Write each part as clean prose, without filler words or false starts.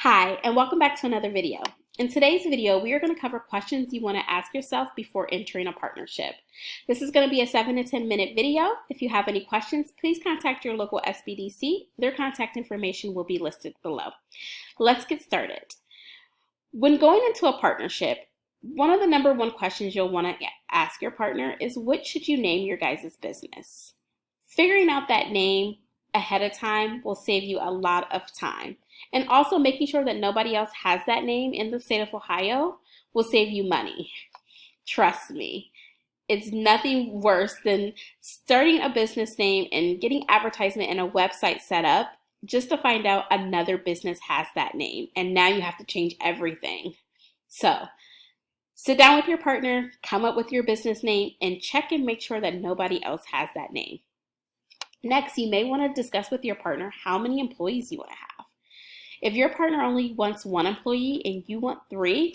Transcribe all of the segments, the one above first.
Hi, and welcome back to another video. In today's video, we are going to cover questions you want to ask yourself before entering a partnership. This is going to be a 7 to 10 minute video. If you have any questions, please contact your local SBDC. Their contact information will be listed below. Let's get started. When going into a partnership, one of the number one questions you'll want to ask your partner is, what should you name your guys' business? Figuring out that name ahead of time will save you a lot of time. And also making sure that nobody else has that name in the state of Ohio will save you money. Trust me. It's nothing worse than starting a business name and getting advertisement and a website set up just to find out another business has that name. And now you have to change everything. So sit down with your partner, come up with your business name, and check and make sure that nobody else has that name. Next, you may want to discuss with your partner how many employees you want to have. If your partner only wants one employee and you want 3,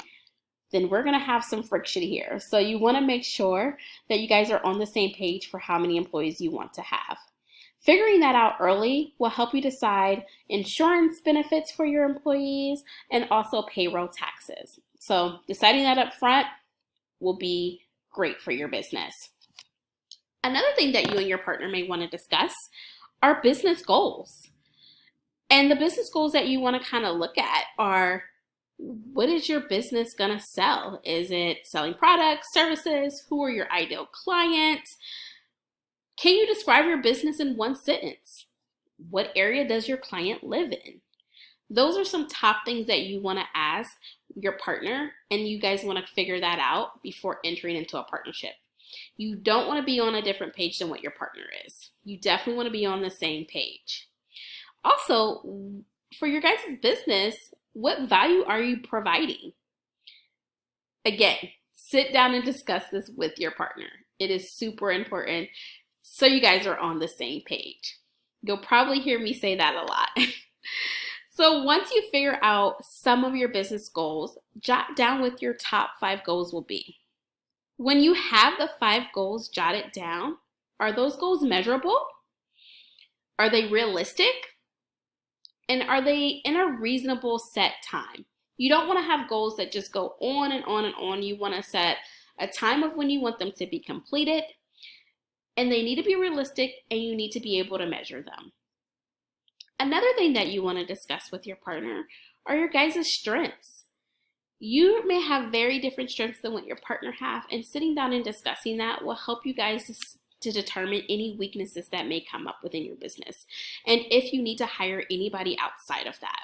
then we're going to have some friction here. So you want to make sure that you guys are on the same page for how many employees you want to have. Figuring that out early will help you decide insurance benefits for your employees and also payroll taxes. So deciding that up front will be great for your business. Another thing that you and your partner may want to discuss are business goals. And the business goals that you want to kind of look at are, what is your business going to sell? Is it selling products, services? Who are your ideal clients? Can you describe your business in one sentence? What area does your client live in? Those are some top things that you want to ask your partner, and you guys want to figure that out before entering into a partnership. You don't want to be on a different page than what your partner is. You definitely want to be on the same page. Also, for your guys' business, what value are you providing? Again, sit down and discuss this with your partner. It is super important so you guys are on the same page. You'll probably hear me say that a lot. So once you figure out some of your business goals, jot down what your top 5 goals will be. When you have the 5 goals jotted down, are those goals measurable? Are they realistic? And are they in a reasonable set time? You don't want to have goals that just go on and on and on. You want to set a time of when you want them to be completed, and they need to be realistic, and you need to be able to measure them. Another thing that you want to discuss with your partner are your guys' strengths. You may have very different strengths than what your partner have, and sitting down and discussing that will help you guys to determine any weaknesses that may come up within your business, and if you need to hire anybody outside of that.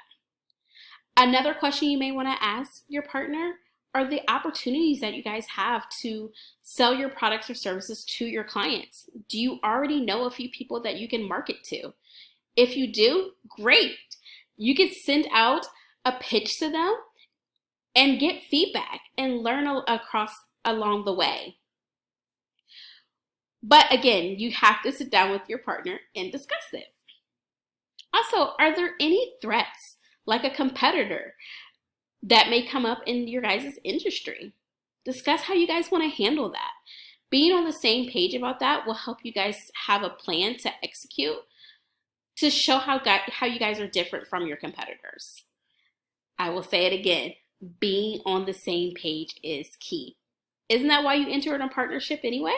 Another question you may want to ask your partner are the opportunities that you guys have to sell your products or services to your clients. Do you already know a few people that you can market to? If you do, great. You could send out a pitch to them and get feedback and learn along the way. But again, you have to sit down with your partner and discuss it. Also, are there any threats, like a competitor, that may come up in your guys' industry? Discuss how you guys want to handle that. Being on the same page about that will help you guys have a plan to execute to show how you guys are different from your competitors. I will say it again. Being on the same page is key. Isn't that why you entered a partnership anyway?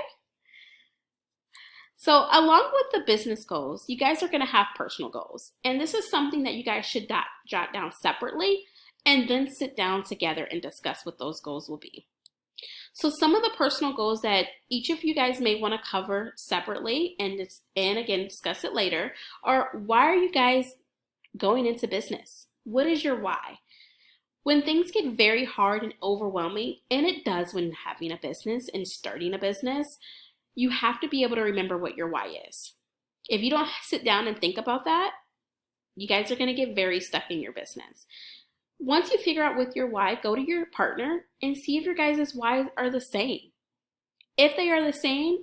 So along with the business goals, you guys are going to have personal goals. And this is something that you guys should jot down separately and then sit down together and discuss what those goals will be. So some of the personal goals that each of you guys may want to cover separately and again discuss it later are, why are you guys going into business? What is your why? When things get very hard and overwhelming, and it does when having a business and starting a business, you have to be able to remember what your why is. If you don't sit down and think about that, you guys are going to get very stuck in your business. Once you figure out what your why, go to your partner and see if your guys' whys are the same. If they are the same,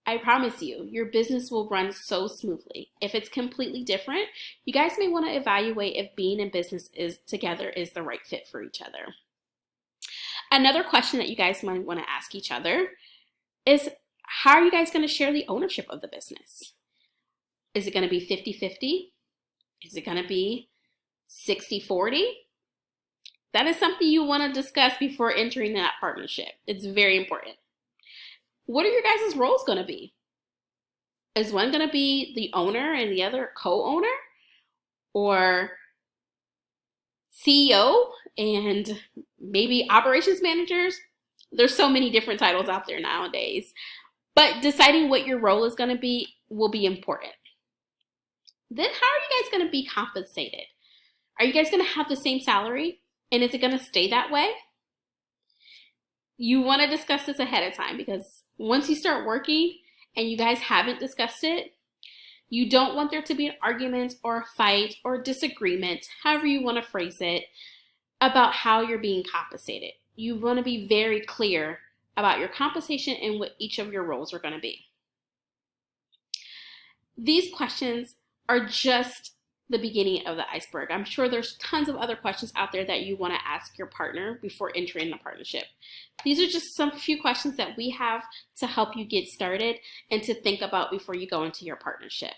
I promise you, your business will run so smoothly. If it's completely different, you guys may want to evaluate if being in business together is the right fit for each other. Another question that you guys might want to ask each other is, how are you guys going to share the ownership of the business? Is it going to be 50-50? Is it going to be 60-40? That is something you want to discuss before entering that partnership. It's very important. What are your guys' roles going to be? Is one going to be the owner and the other co-owner? Or CEO and maybe operations managers? There's so many different titles out there nowadays. But deciding what your role is going to be will be important. Then how are you guys going to be compensated? Are you guys going to have the same salary? And is it going to stay that way? You want to discuss this ahead of time, because once you start working and you guys haven't discussed it, you don't want there to be an argument or a fight or disagreement, however you want to phrase it, about how you're being compensated. You want to be very clear about your compensation and what each of your roles are going to be. These questions are just the beginning of the iceberg. I'm sure there's tons of other questions out there that you want to ask your partner before entering the partnership. These are just some few questions that we have to help you get started and to think about before you go into your partnership.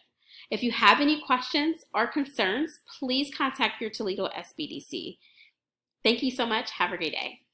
If you have any questions or concerns, please contact your Toledo SBDC. Thank you so much. Have a great day.